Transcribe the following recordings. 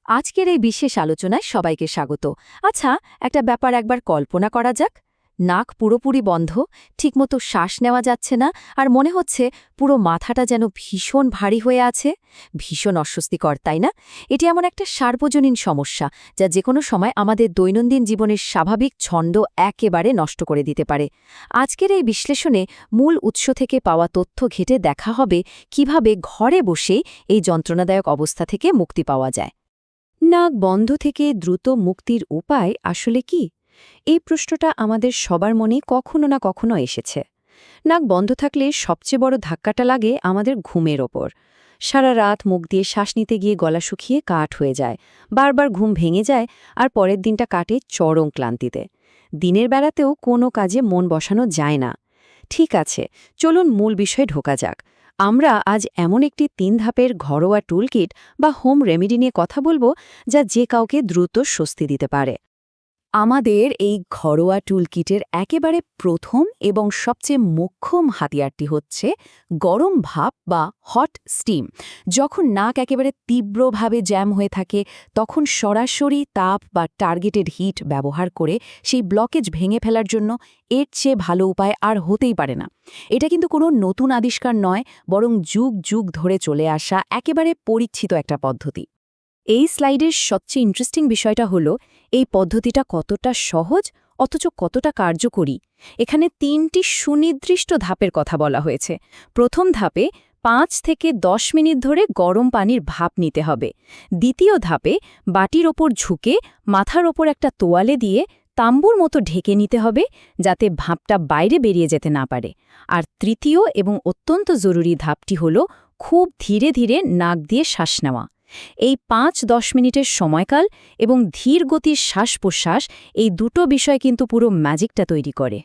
আজকের এই বিশেষ আলোচনায় সবাইকে স্বাগত। আচ্ছা, একটা ব্যাপার একবার কল্পনা করা যাক। নাক পুরোপুরি বন্ধ, ঠিকমতো শ্বাস নেওয়া যাচ্ছে না, আর মনে হচ্ছে পুরো মাথাটা যেন ভীষণ ভারী হয়ে আছে। ভীষণ অস্বস্তিকর, তাই না? এটি এমন একটা সার্বজনীন সমস্যা যা যেকোনো সময় আমাদের দৈনন্দিন জীবনের স্বাভাবিক ছন্দ একেবারে নষ্ট করে দিতে পারে। আজকের এই বিশ্লেষণে মূল উৎস থেকে পাওয়া তথ্য ঘেঁটে দেখা হবে কিভাবে ঘরে বসেই এই যন্ত্রণাদায়ক অবস্থা থেকে মুক্তি পাওয়া যায়। নাক বন্ধ থেকে দ্রুত মুক্তির উপায় আসলে কি? এই প্রশ্নটা আমাদের সবার মনে কখনো না কখনো এসেছে। নাক বন্ধ থাকলে সবচেয়ে বড় ধাক্কাটা লাগে আমাদের ঘুমের ওপর। সারা রাত মুখ দিয়ে শ্বাস নিতে গিয়ে গলা শুকিয়ে কাঠ হয়ে যায়, বারবার ঘুম ভেঙে যায়, আর পরের দিনটা কাটে চরম ক্লান্তিতে। দিনের বেলাতেও কোনো কাজে মন বসানো যায় না। ঠিক আছে, চলুন মূল বিষয়ে ঢোকা যাক। আমরা আজ এমন একটি 3 ধাপের ঘরোয়া টুলকিট বা হোম রেমেডি নিয়ে কথা বলবো, যা যে কাউকে দ্রুত স্বস্তি দিতে পারে। আমাদের এই ঘরোয়া টুলকিটের একেবারে প্রথম এবং সবচেয়ে মোক্ষম হাতিয়ারটি হচ্ছে গরম ভাপ বা হট স্টিম। যখন নাক একেবারে তীব্রভাবে জ্যাম হয়ে থাকে, তখন সরাসরি তাপ বা টার্গেটেড হিট ব্যবহার করে সেই ব্লকেজ ভেঙে ফেলার জন্য এর চেয়ে ভালো উপায় আর হতেই পারে না। এটা কিন্তু কোনো নতুন আবিষ্কার নয়, বরং যুগ যুগ ধরে চলে আসা একেবারে পরিচিত একটা পদ্ধতি। এই স্লাইডের সবচেয়ে ইন্টারেস্টিং বিষয়টা হলো এই পদ্ধতিটা কতটা সহজ অথচ কতটা কার্যকরী। এখানে 3টি সুনির্দিষ্ট ধাপের কথা বলা হয়েছে। প্রথম ধাপে 5 থেকে 10 মিনিট ধরে গরম পানির ভাপ নিতে হবে। দ্বিতীয় ধাপে বাটির ওপর ঝুঁকে মাথার ওপর একটা তোয়ালে দিয়ে তাম্বুর মতো ঢেকে নিতে হবে, যাতে ভাপটা বাইরে বেরিয়ে যেতে না পারে। আর তৃতীয় এবং অত্যন্ত জরুরি ধাপটি হল খুব ধীরে ধীরে নাক দিয়ে শ্বাস নেওয়া। এই 5-10 মিনিটের সময়কাল এবং ধীর গতির শ্বাস-প্রশ্বাস, এই দুটো বিষয় কিন্তু পুরো ম্যাজিকটা তৈরি করে।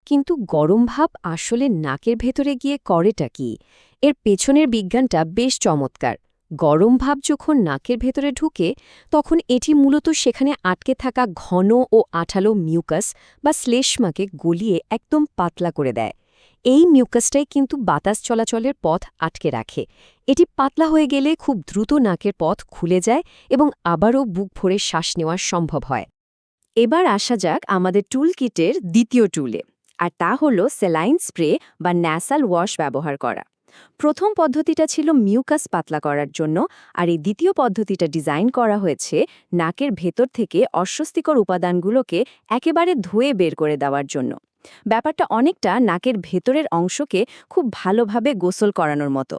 কিন্তু গরম ভাপ আসলে নাকের ভেতরে গিয়ে করেটা কি? এর পেছনের বিজ্ঞানটা বেশ চমৎকার। গরম ভাপ যখন নাকের ভেতরে ঢুকে, তখন এটি মূলত সেখানে আটকে থাকা ঘন ও আঠালো মিউকাস বা শ্লেষ্মাকে গলিয়ে একদম পাতলা করে দেয়। এই মিউকাসটাই কিন্তু বাতাস চলাচলের পথ আটকে রাখে। এটি পাতলা হয়ে গেলে খুব দ্রুত নাকের পথ খুলে যায় এবং আবারও বুক ভরে শ্বাস নেওয়া সম্ভব হয়। এবার আসা যাক আমাদের টুল কিটের দ্বিতীয় টুলে, আর তা হল স্যালাইন স্প্রে বা ন্যাসাল ওয়াশ ব্যবহার করা। প্রথম পদ্ধতিটা ছিল মিউকাস পাতলা করার জন্য, আর এই দ্বিতীয় পদ্ধতিটা ডিজাইন করা হয়েছে নাকের ভেতর থেকে অস্বস্তিকর উপাদানগুলোকে একেবারে ধুয়ে বের করে দেওয়ার জন্য। ব্যাপারটা অনেকটা নাকের ভেতরের অংশকে খুব ভালোভাবে গোসল করানোর মতো।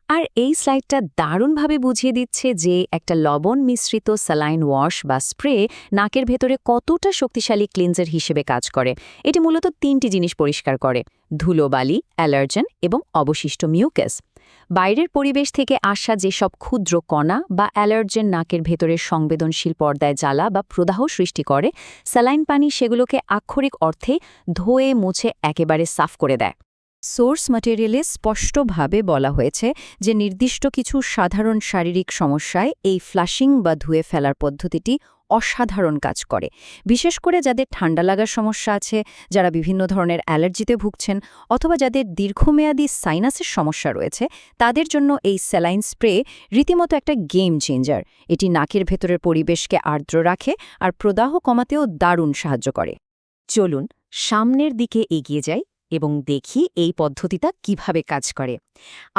আর এই স্লাইডটা দারুণভাবে বুঝিয়ে দিচ্ছে যে একটা লবণ মিশ্রিত স্যালাইন ওয়াশ বা স্প্রে নাকের ভেতরে কতটা শক্তিশালী ক্লিনজার হিসেবে কাজ করে। এটি মূলত 3টি জিনিস পরিষ্কার করে: ধুলোবালি, অ্যালার্জেন এবং অবশিষ্ট মিউকাস। বাইরের পরিবেশ থেকে আসা যেসব ক্ষুদ্র কণা বা অ্যালার্জেন নাকের ভেতরের সংবেদনশীল পর্দায় জ্বালা বা প্রদাহ সৃষ্টি করে, স্যালাইন পানি সেগুলোকে আক্ষরিক অর্থে ধুয়ে মুছে একেবারে সাফ করে দেয়। সোর্স ম্যাটেরিয়ালে স্পষ্টভাবে বলা হয়েছে যে নির্দিষ্ট কিছু সাধারণ শারীরিক সমস্যায় এই ফ্লাশিং বা ধুয়ে ফেলার পদ্ধতিটি অসাধারণ কাজ করে। বিশেষ করে যাদের ঠান্ডা লাগার সমস্যা আছে, যারা বিভিন্ন ধরনের অ্যালার্জিতে ভুগছেন, অথবা যাদের দীর্ঘমেয়াদী সাইনাসের সমস্যা রয়েছে, তাদের জন্য এই স্যালাইন স্প্রে রীতিমতো একটা গেম চেঞ্জার। এটি নাকের ভেতরের পরিবেশকে আর্দ্র রাখে আর প্রদাহ কমাতেও দারুণ সাহায্য করে। চলুন সামনের দিকে এগিয়ে যাই এবং দেখি এই পদ্ধতিটা কিভাবে কাজ করে।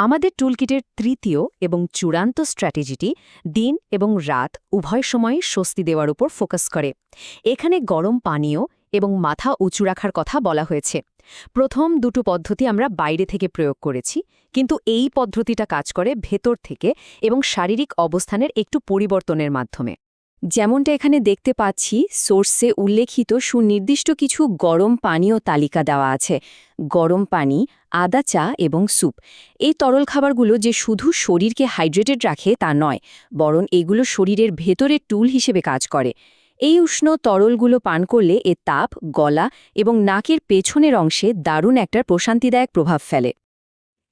আমাদের টুলকিটের তৃতীয় এবং চূড়ান্ত স্ট্র্যাটেজিটি দিন এবং রাত উভয় সময়ে স্বস্তি দেওয়ার উপর ফোকাস করে। এখানে গরম পানীয় এবং মাথা উঁচু রাখার কথা বলা হয়েছে। প্রথম দুটো পদ্ধতি আমরা বাইরে থেকে প্রয়োগ করেছি, কিন্তু এই পদ্ধতিটা কাজ করে ভেতর থেকে এবং শারীরিক অবস্থানের একটু পরিবর্তনের মাধ্যমে। যেমনটা এখানে দেখতে পাচ্ছি, সোর্সে উল্লেখিত সুনির্দিষ্ট কিছু গরম পানীয় তালিকা দেওয়া আছে। গরম পানি, আদা চা এবং স্যুপ। এই তরল খাবারগুলো যে শুধু শরীরকে হাইড্রেটেড রাখে তা নয়, বরং এগুলো শরীরের ভেতরের টুল হিসেবে কাজ করে। এই উষ্ণ তরলগুলো পান করলে এর তাপ গলা এবং নাকের পেছনের অংশে দারুণ একটা প্রশান্তিদায়ক প্রভাব ফেলে।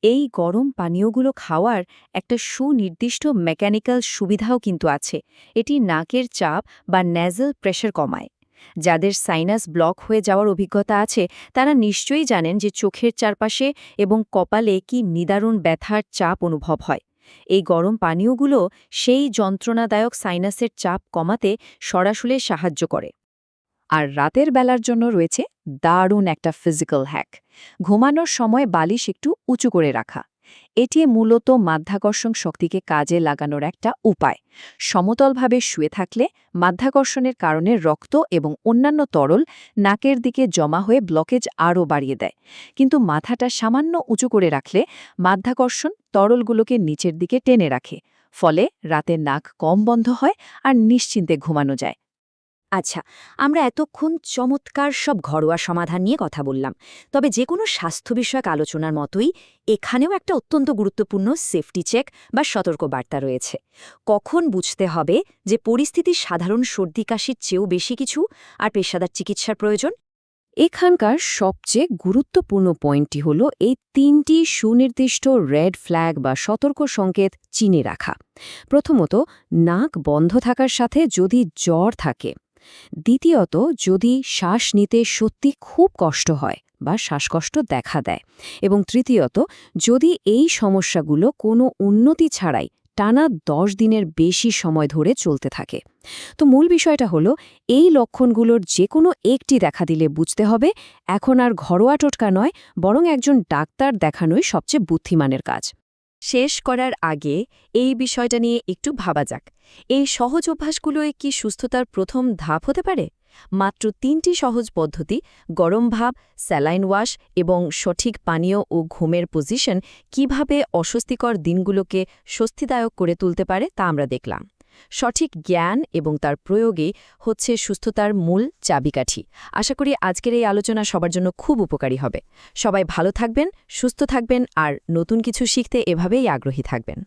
এই গরম পানীয়গুলো খাওয়ার একটা সুনির্দিষ্ট মেকানিক্যাল সুবিধাও কিন্তু আছে। এটি নাকের চাপ বা ন্যাজাল প্রেশার কমায়। যাদের সাইনাস ব্লক হয়ে যাওয়ার অভিজ্ঞতা আছে, তারা নিশ্চয়ই জানেন যে চোখের চারপাশে এবং কপালে কি নিদারুণ ব্যথার চাপ অনুভব হয়। এই গরম পানীয়গুলো সেই যন্ত্রণাদায়ক সাইনাসের চাপ কমাতে সরাসরি সাহায্য করে। আর রাতের বেলার জন্য রয়েছে দারুণ একটা ফিজিক্যাল হ্যাক। ঘুমানোর সময় বালিশ একটু উঁচু করে রাখা। এটি মূলত মাধ্যাকর্ষণ শক্তিকে কাজে লাগানোর একটা উপায়। সমতলভাবে শুয়ে থাকলে মাধ্যাকর্ষণের কারণে রক্ত এবং অন্যান্য তরল নাকের দিকে জমা হয়ে ব্লকেজ আরও বাড়িয়ে দেয়। কিন্তু মাথাটা সামান্য উঁচু করে রাখলে মাধ্যাকর্ষণ তরলগুলোকে নিচের দিকে টেনে রাখে। ফলে রাতে নাক কম বন্ধ হয় আর নিশ্চিন্তে ঘুমানো যায়। আচ্ছা, আমরা এতক্ষণ চমৎকার সব ঘরোয়া সমাধান নিয়ে কথা বললাম, তবে যে কোনো স্বাস্থ্য বিষয়ক আলোচনার মতোই এখানেও একটা অত্যন্ত গুরুত্বপূর্ণ সেফটি চেক বা সতর্কবার্তা রয়েছে। কখন বুঝতে হবে যে পরিস্থিতি সাধারণ সর্দি কাশির চেয়েও বেশি কিছু আর পেশাদার চিকিৎসার প্রয়োজন? এখানকার সবচেয়ে গুরুত্বপূর্ণ পয়েন্টটি হল এই ৩টি সুনির্দিষ্ট রেড ফ্ল্যাগ বা সতর্ক সংকেত চিনে রাখা। প্রথমত, নাক বন্ধ থাকার সাথে যদি জ্বর থাকে। দ্বিতীয়ত, যদি শ্বাস নিতে সত্যি খুব কষ্ট হয় বা শ্বাসকষ্ট দেখা দেয়। এবং তৃতীয়ত, যদি এই সমস্যাগুলো কোনো উন্নতি ছাড়াই টানা ১০ দিনের বেশি সময় ধরে চলতে থাকে। তো মূল বিষয়টা হলো, এই লক্ষণগুলোর যে কোনো একটি দেখা দিলে বুঝতে হবে এখন আর ঘরোয়া টোটকা নয়, বরং একজন ডাক্তার দেখানোই সবচেয়ে বুদ্ধিমানের কাজ। শেষ করার আগে এই বিষয়টা নিয়ে একটু ভাবা যাক। এই সহজ অভ্যাসগুলোয় কি সুস্থতার প্রথম ধাপ হতে পারে? মাত্র ৩টি সহজ পদ্ধতি, গরম ভাব, স্যালাইন ওয়াশ এবং সঠিক পানীয় ও ঘুমের পজিশন কিভাবে অস্বস্তিকর দিনগুলোকে স্বস্তিদায়ক করে তুলতে পারে তা আমরা দেখলাম। সঠিক জ্ঞান এবং তার প্রয়োগেই হচ্ছে সুস্থতার মূল চাবিকাঠি। আশা করি আজকের এই আলোচনা সবার জন্য খুব উপকারী হবে। সবাই ভালো থাকবেন, সুস্থ থাকবেন আর নতুন কিছু শিখতে এভাবেই আগ্রহী থাকবেন।